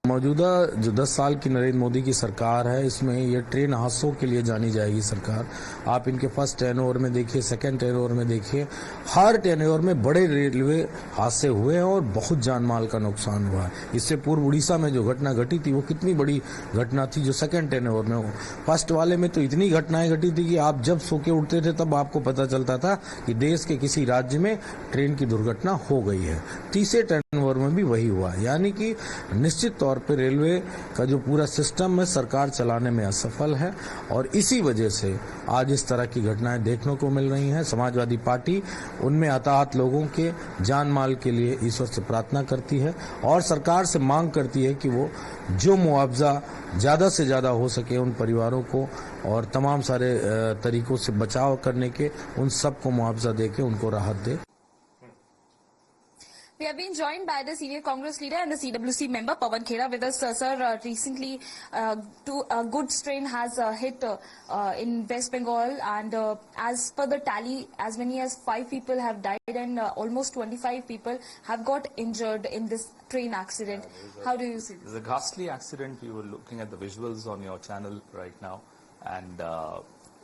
मौजूदा जो 10 साल की नरेंद्र मोदी की सरकार है, इसमें ये ट्रेन हादसों के लिए जानी जाएगी सरकार। आप इनके फर्स्ट टेन्योर में देखिए, सेकंड टेन्योर में देखिए, हर टेन्योर में बड़े रेलवे हादसे हुए हैं और बहुत जान माल का नुकसान हुआ है। इससे पूर्व उड़ीसा में जो घटना घटी थी वो कितनी बड़ी घटना थी जो सेकंड टेन्योर में हो। फर्स्ट वाले में तो इतनी घटनाएं घटी थी कि आप जब सो के उठते थे तब आपको पता चलता था कि देश के किसी राज्य में ट्रेन की दुर्घटना हो गई है। तीसरे टेन्योर में भी वही हुआ, यानी कि निश्चित तौर पे रेलवे का जो पूरा सिस्टम है सरकार चलाने में असफल है और इसी वजह से आज इस तरह की घटनाएं देखने को मिल रही हैं। समाजवादी पार्टी उनमें हताहत लोगों के जान माल के लिए ईश्वर से प्रार्थना करती है और सरकार से मांग करती है कि वो जो मुआवजा ज़्यादा से ज़्यादा हो सके उन परिवारों को और तमाम सारे तरीकों से बचाव करने के उन सबको मुआवजा दे के उनको राहत दे। We have been joined by the senior Congress leader and the CWC member Pawan Khera with us. Sir, recently a goods train has hit in West Bengal, and as per the tally, as many as 5 people have died and almost 25 people have got injured in this train accident. How do you see this? It's a ghastly accident. We were looking at the visuals on your channel right now, and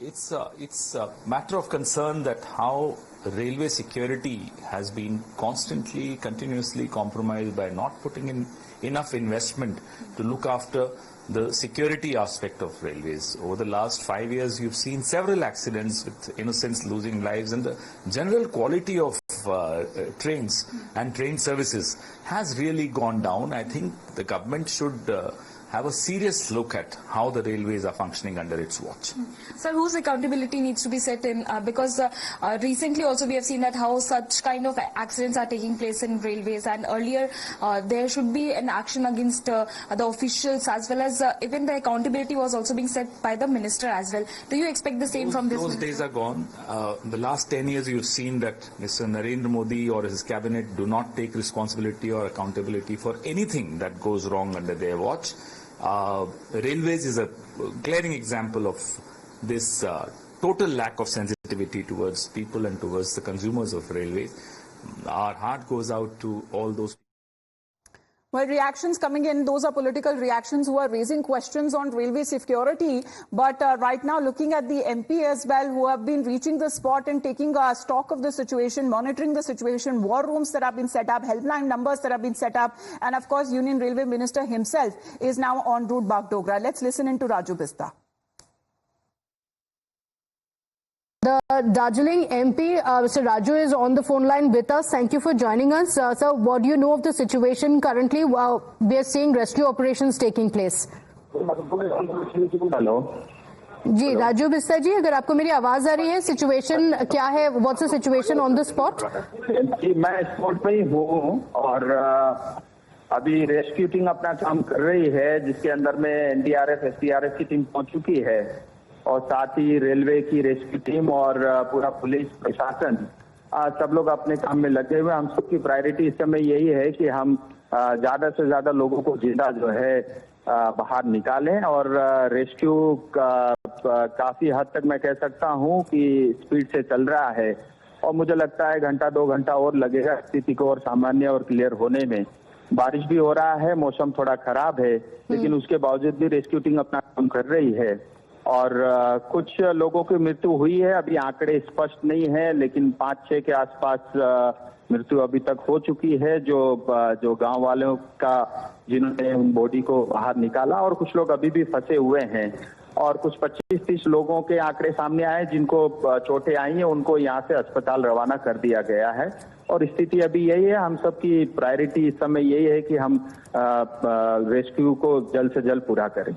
it's a matter of concern that how railway security has been constantly, continuously compromised by not putting in enough investment to look after the security aspect of railways. Over the last 5 years, you've seen several accidents with innocents losing lives, and the general quality of trains and train services has really gone down. I think the government should have a serious look at how the railways are functioning under its watch. Sir, whose accountability needs to be set in? Because recently also we have seen that how such kind of accidents are taking place in railways, and earlier there should be an action against the officials, as well as even the accountability was also being set by the minister as well. Do you expect the same from this? Those days are gone. The last 10 years you've seen that Mr. Narendra Modi or his cabinet do not take responsibility or accountability for anything that goes wrong under their watch. Railways is a glaring example of this total lack of sensitivity towards people and towards the consumers of railways. Our heart goes out to all those. Well, reactions coming in, those are political reactions who are raising questions on railway security. But right now, looking at the MP as well, who have been reaching the spot and taking stock of the situation, monitoring the situation, war rooms that have been set up, helpline numbers that have been set up, and of course, Union Railway Minister himself is now en route Bagdogra. Let's listen into Raju Bista. The Darjeeling MP, Mr. Raju, is on the phone line with us. Thank you for joining us. Sir, what do you know of the situation currently? We are seeing rescue operations taking place. Hello जी राजू बिस्ता जी, अगर आपको मेरी आवाज आ रही है, situation क्या है? What's the situation on the spot? जी, मैं स्पॉट पे ही हूँ और अभी रेस्क्यू टीम अपना काम कर रही है, जिसके अंदर में एनडीआरएफ, एसडीआरएफ की टीम पहुंच चुकी है और साथ ही रेलवे की रेस्क्यू टीम और पूरा पुलिस प्रशासन सब लोग अपने काम में लगे हुए। हम सबकी प्रायोरिटी इस समय यही है कि हम ज्यादा से ज्यादा लोगों को जिंदा जो है बाहर निकालें और रेस्क्यू काफी हद तक मैं कह सकता हूं कि स्पीड से चल रहा है और मुझे लगता है घंटा 2 घंटा और लगेगा स्थिति को और सामान्य और क्लियर होने में। बारिश भी हो रहा है, मौसम थोड़ा खराब है, लेकिन उसके बावजूद भी रेस्क्यू टीम अपना काम कर रही है और कुछ लोगों की मृत्यु हुई है। अभी आंकड़े स्पष्ट नहीं है, लेकिन 5-6 के आसपास मृत्यु अभी तक हो चुकी है, जो गांव वालों का जिन्होंने उन बॉडी को बाहर निकाला, और कुछ लोग अभी भी फंसे हुए हैं और कुछ 25-30 लोगों के आंकड़े सामने आए जिनको चोटें आई हैं, उनको यहाँ से अस्पताल रवाना कर दिया गया है और स्थिति अभी यही है। हम सबकी प्रायोरिटी इस समय यही है कि हम रेस्क्यू को जल्द से जल्द पूरा करें।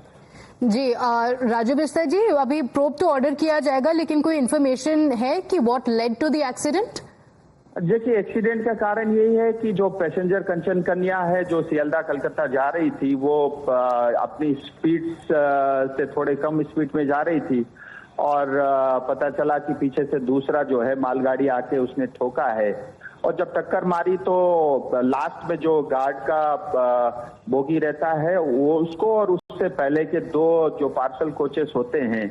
जी राजू बिस्ता जी, अभी प्रोब तो ऑर्डर किया जाएगा, लेकिन कोई इन्फॉर्मेशन है कि what led to the accident? देखिए, एक्सीडेंट का कारण यही है कि जो पैसेंजर कंचन कन्या है जो सियालदा कलकत्ता जा रही थी, वो अपनी स्पीड से थोड़े कम स्पीड में जा रही थी और पता चला कि पीछे से दूसरा जो है मालगाड़ी आके उसने ठोका है और जब टक्कर मारी तो लास्ट में जो गार्ड का बोगी रहता है वो उसको और उससे पहले के 2 जो पार्सल कोचेस होते हैं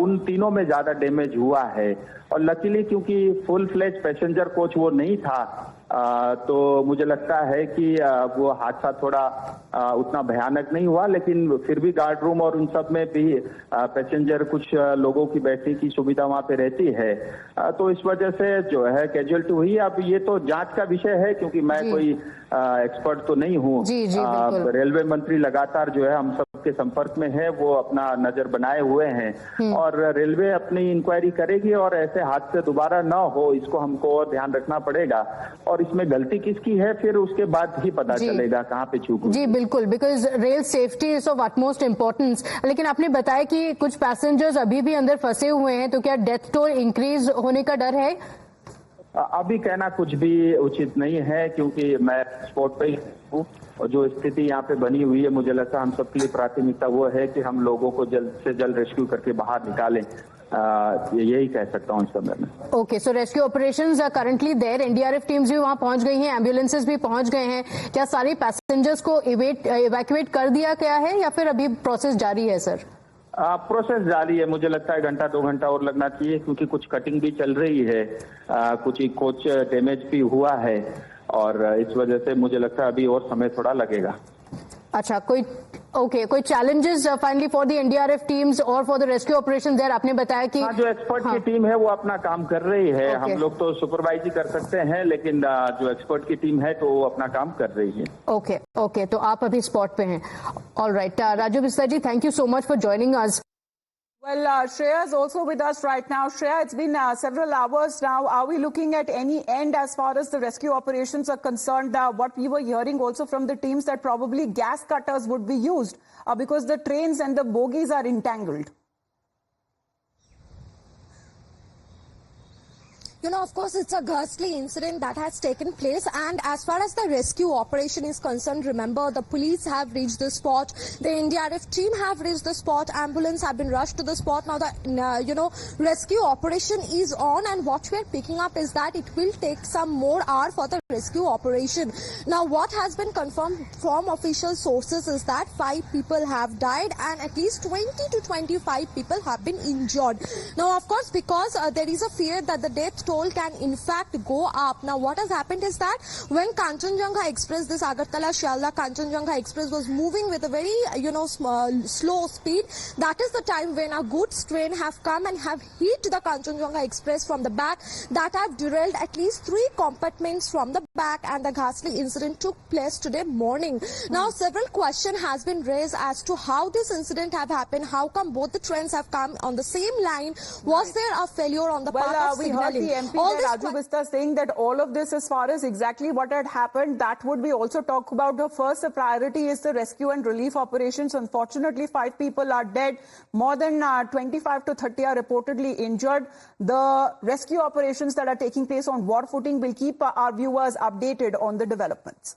उन तीनों में ज्यादा डैमेज हुआ है और लकीली क्योंकि फुल फ्लेज पैसेंजर कोच वो नहीं था, तो मुझे लगता है कि वो हादसा थोड़ा उतना भयानक नहीं हुआ, लेकिन फिर भी गार्ड रूम और उन सब में भी पैसेंजर कुछ लोगों की बैठने की सुविधा वहां पे रहती है, तो इस वजह से जो है कैजुअलिटी हुई। अब ये तो जांच का विषय है, क्योंकि मैं कोई एक्सपर्ट तो नहीं हूँ। रेलवे मंत्री लगातार जो है हम सबके संपर्क में है, वो अपना नजर बनाए हुए हैं और रेलवे अपनी इंक्वायरी करेगी और ऐसे हादसे दोबारा न हो, इसको हमको और ध्यान रखना पड़ेगा। और इसमें गलती किसकी है फिर उसके बाद ही पता चलेगा कहाँ पे चूक हुई। जी बिल्कुल, because rail safety is of utmost importance. लेकिन आपने बताया कि कुछ पैसेंजर्स अभी भी अंदर फंसे हुए हैं, तो क्या डेथ टोल इंक्रीज होने का डर है? अभी कहना कुछ भी उचित नहीं है, क्योंकि मैं स्पॉट पे ही हूँ और जो स्थिति यहाँ पे बनी हुई है, मुझे लगता है हम सबके लिए प्राथमिकता वो है कि हम लोगों को जल्द से जल्द रेस्क्यू करके बाहर निकालें। यही कह सकता हूँ इस समय में। Okay, so rescue operations are currently there, NDRF teams भी वहां पहुंच गई हैं, एम्बुलेंसेज भी पहुंच गए हैं। क्या सारे पैसेंजर्स को इवैक्यूएट कर दिया गया है या फिर अभी प्रोसेस जारी है सर? प्रोसेस जारी है, मुझे लगता है घंटा 2 घंटा और लगना चाहिए, क्योंकि कुछ कटिंग भी चल रही है, कुछ कोच डैमेज भी हुआ है और इस वजह से मुझे लगता है अभी और समय थोड़ा लगेगा। अच्छा, कोई challenges finally for the NDRF teams और for the rescue operation there? आपने बताया कि जो एक्सपर्ट की टीम है वो अपना काम कर रही है। हम लोग तो सुपरवाइज ही कर सकते हैं, लेकिन जो एक्सपर्ट की टीम है तो वो अपना काम कर रही है। ओके, तो आप अभी स्पॉट पे हैं। Alright, Raju Bista ji, thank you so much for joining us. Well, Shreya is also with us right now. Shreya, it's been several hours now. Are we looking at any end as far as the rescue operations are concerned? What we were hearing also from the teams that probably gas cutters would be used because the trains and the bogies are entangled. You know, of course, it's a ghastly incident that has taken place, and as far as the rescue operation is concerned, remember, the police have reached the spot, the NDRF team have reached the spot, ambulance have been rushed to the spot. Now the rescue operation is on, and what we are picking up is that it will take some more hour for the rescue operation. Now what has been confirmed from official sources is that 5 people have died and at least 20 to 25 people have been injured. Now of course, because there is a fear that the death toll can in fact go up. Now what has happened is that when Kanchenjunga Express, this Agartala-Shialda Kanchenjunga Express was moving with a very slow speed, that is the time when a goods train have come and have hit the Kanchenjunga Express from the back, that have derailed at least 3 compartments from the back, and the ghastly incident took place today morning. Now several questions has been raised as to how this incident have happened, how come both the trains have come on the same line, was there a failure on the part of signaling? We heard the MP Raju Bistar saying that all of this, as far as exactly what had happened, that would be also talk about. The first priority is the rescue and relief operations. Unfortunately, 5 people are dead, more than 25 to 30 are reportedly injured. The rescue operations that are taking place on war footing will keep our viewers updated on the developments.